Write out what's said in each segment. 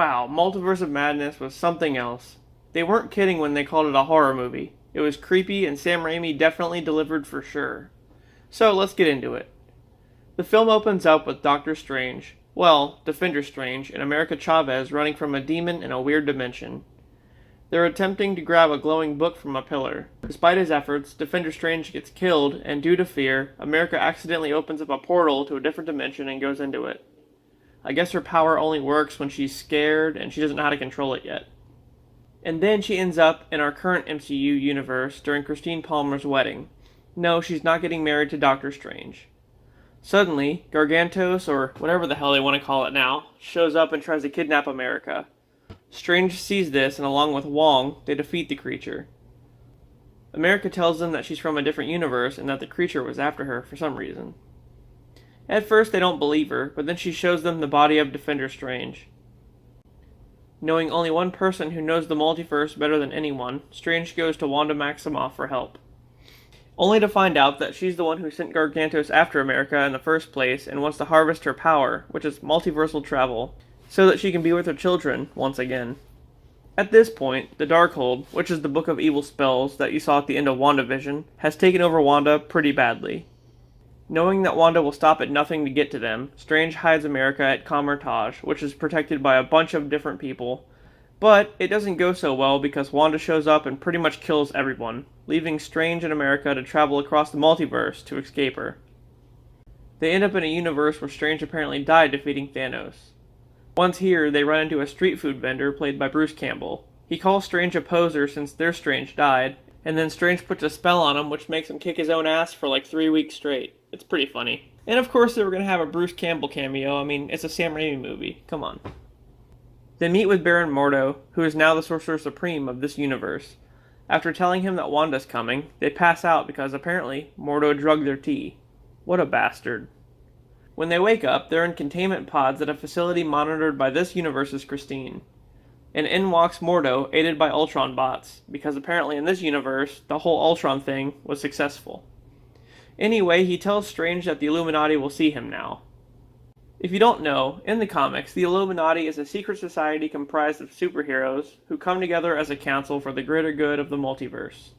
Wow, Multiverse of Madness was something else. They weren't kidding when they called it a horror movie. It was creepy, and Sam Raimi definitely delivered for sure. So let's get into it. The film opens up with Doctor Strange, well, Defender Strange, and America Chavez running from a demon in a weird dimension. They're attempting to grab a glowing book from a pillar. Despite his efforts, Defender Strange gets killed, and due to fear, America accidentally opens up a portal to a different dimension and goes into it. I guess her power only works when she's scared and she doesn't know how to control it yet. And then she ends up in our current MCU universe during Christine Palmer's wedding. No, she's not getting married to Doctor Strange. Suddenly, Gargantos, or whatever the hell they want to call it now, shows up and tries to kidnap America. Strange sees this, and along with Wong, they defeat the creature. America tells them that she's from a different universe and that the creature was after her for some reason. At first, they don't believe her, but then she shows them the body of Defender Strange. Knowing only one person who knows the multiverse better than anyone, Strange goes to Wanda Maximoff for help. Only to find out that she's the one who sent Gargantos after America in the first place and wants to harvest her power, which is multiversal travel, so that she can be with her children once again. At this point, the Darkhold, which is the Book of Evil Spells that you saw at the end of WandaVision, has taken over Wanda pretty badly. Knowing that Wanda will stop at nothing to get to them, Strange hides America at Kamar-Taj, which is protected by a bunch of different people. But it doesn't go so well because Wanda shows up and pretty much kills everyone, leaving Strange and America to travel across the multiverse to escape her. They end up in a universe where Strange apparently died defeating Thanos. Once here, they run into a street food vendor played by Bruce Campbell. He calls Strange a poser since their Strange died, and then Strange puts a spell on him which makes him kick his own ass for like 3 weeks straight. It's pretty funny. And of course they were going to have a Bruce Campbell cameo. I mean, it's a Sam Raimi movie. Come on. They meet with Baron Mordo, who is now the Sorcerer Supreme of this universe. After telling him that Wanda's coming, they pass out because apparently Mordo drugged their tea. What a bastard. When they wake up, they're in containment pods at a facility monitored by this universe's Christine. And in walks Mordo, aided by Ultron bots, because apparently in this universe, the whole Ultron thing was successful. Anyway, he tells Strange that the Illuminati will see him now. If you don't know, in the comics, the Illuminati is a secret society comprised of superheroes who come together as a council for the greater good of the multiverse.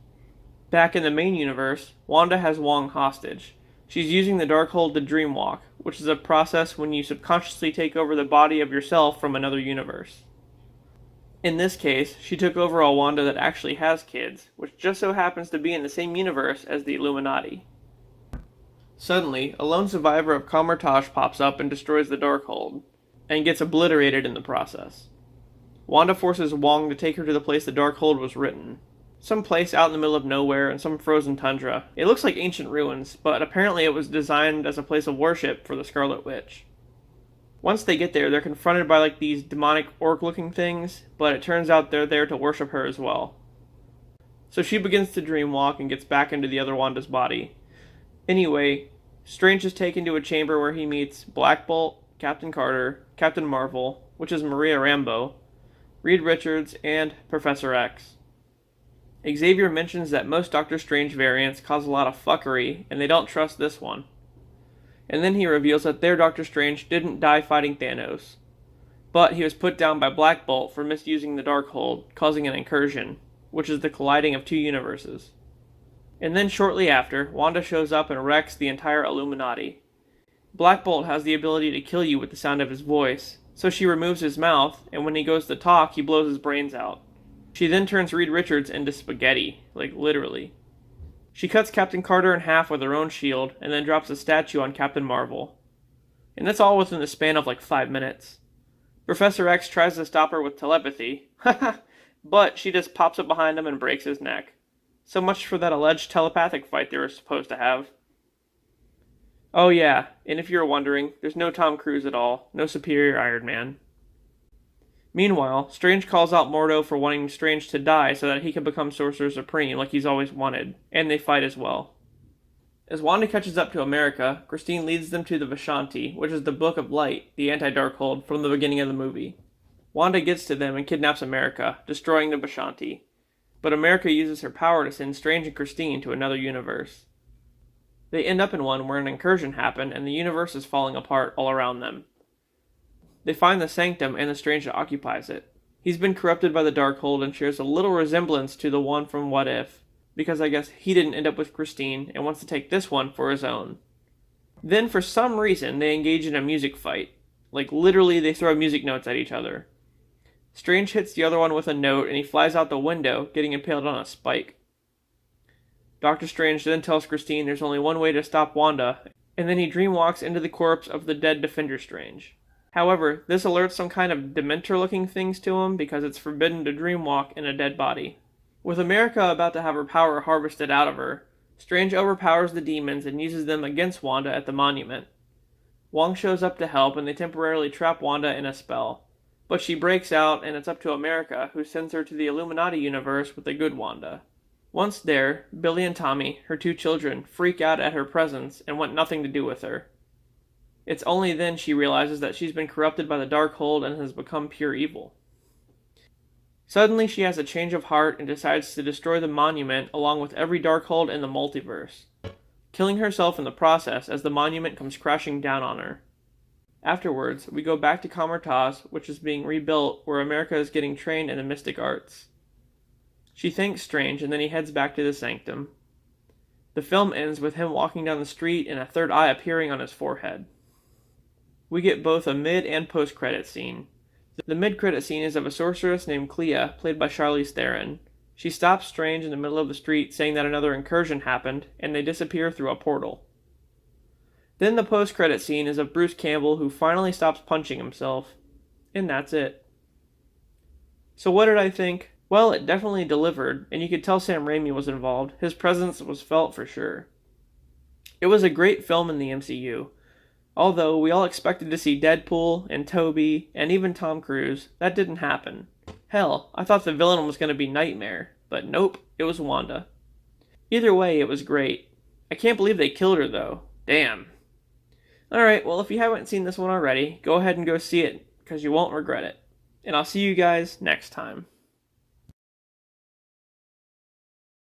Back in the main universe, Wanda has Wong hostage. She's using the Darkhold to dreamwalk, which is a process when you subconsciously take over the body of yourself from another universe. In this case, she took over a Wanda that actually has kids, which just so happens to be in the same universe as the Illuminati. Suddenly, a lone survivor of Kamar-Taj pops up and destroys the Darkhold, and gets obliterated in the process. Wanda forces Wong to take her to the place the Darkhold was written. Some place out in the middle of nowhere in some frozen tundra. It looks like ancient ruins, but apparently it was designed as a place of worship for the Scarlet Witch. Once they get there, they're confronted by like these demonic orc-looking things, but it turns out they're there to worship her as well. So she begins to dreamwalk and gets back into the other Wanda's body. Anyway, Strange is taken to a chamber where he meets Black Bolt, Captain Carter, Captain Marvel, which is Maria Rambeau, Reed Richards, and Professor X. Xavier mentions that most Doctor Strange variants cause a lot of fuckery, and they don't trust this one. And then he reveals that their Doctor Strange didn't die fighting Thanos, but he was put down by Black Bolt for misusing the Darkhold, causing an incursion, which is the colliding of two universes. And then shortly after, Wanda shows up and wrecks the entire Illuminati. Black Bolt has the ability to kill you with the sound of his voice, so she removes his mouth, and when he goes to talk, he blows his brains out. She then turns Reed Richards into spaghetti, like literally. She cuts Captain Carter in half with her own shield, and then drops a statue on Captain Marvel. And that's all within the span of like 5 minutes. Professor X tries to stop her with telepathy, but she just pops up behind him and breaks his neck. So much for that alleged telepathic fight they were supposed to have. Oh yeah, and if you're wondering, there's no Tom Cruise at all, no superior Iron Man. Meanwhile, Strange calls out Mordo for wanting Strange to die so that he can become Sorcerer Supreme like he's always wanted, and they fight as well. As Wanda catches up to America, Christine leads them to the Vishanti, which is the Book of Light, the anti-Darkhold, from the beginning of the movie. Wanda gets to them and kidnaps America, destroying the Vishanti. But America uses her power to send Strange and Christine to another universe. They end up in one where an incursion happened and the universe is falling apart all around them. They find the sanctum and the Strange that occupies it. He's been corrupted by the Darkhold and shares a little resemblance to the one from What If, because I guess he didn't end up with Christine and wants to take this one for his own. Then, for some reason, they engage in a music fight. Like, literally, they throw music notes at each other. Strange hits the other one with a note and he flies out the window, getting impaled on a spike. Doctor Strange then tells Christine there's only one way to stop Wanda, and then he dreamwalks into the corpse of the dead Defender Strange. However, this alerts some kind of Dementor-looking things to him because it's forbidden to dreamwalk in a dead body. With America about to have her power harvested out of her, Strange overpowers the demons and uses them against Wanda at the monument. Wong shows up to help and they temporarily trap Wanda in a spell. But she breaks out and it's up to America, who sends her to the Illuminati universe with the good Wanda. Once there, Billy and Tommy, her two children, freak out at her presence and want nothing to do with her. It's only then she realizes that she's been corrupted by the Darkhold and has become pure evil. Suddenly she has a change of heart and decides to destroy the monument along with every Darkhold in the multiverse, killing herself in the process as the monument comes crashing down on her. Afterwards, we go back to Kamartaz, which is being rebuilt, where America is getting trained in the mystic arts. She thanks Strange, and then he heads back to the sanctum. The film ends with him walking down the street and a third eye appearing on his forehead. We get both a mid- and post-credit scene. The mid-credit scene is of a sorceress named Clea, played by Charlize Theron. She stops Strange in the middle of the street saying that another incursion happened, and they disappear through a portal. Then the post-credit scene is of Bruce Campbell, who finally stops punching himself. And that's it. So what did I think? Well, it definitely delivered, and you could tell Sam Raimi was involved. His presence was felt for sure. It was a great film in the MCU. Although we all expected to see Deadpool, and Tobey, and even Tom Cruise, that didn't happen. Hell, I thought the villain was going to be Nightmare, but nope, it was Wanda. Either way, it was great. I can't believe they killed her though. Damn. Alright, well if you haven't seen this one already, go ahead and go see it, because you won't regret it. And I'll see you guys next time.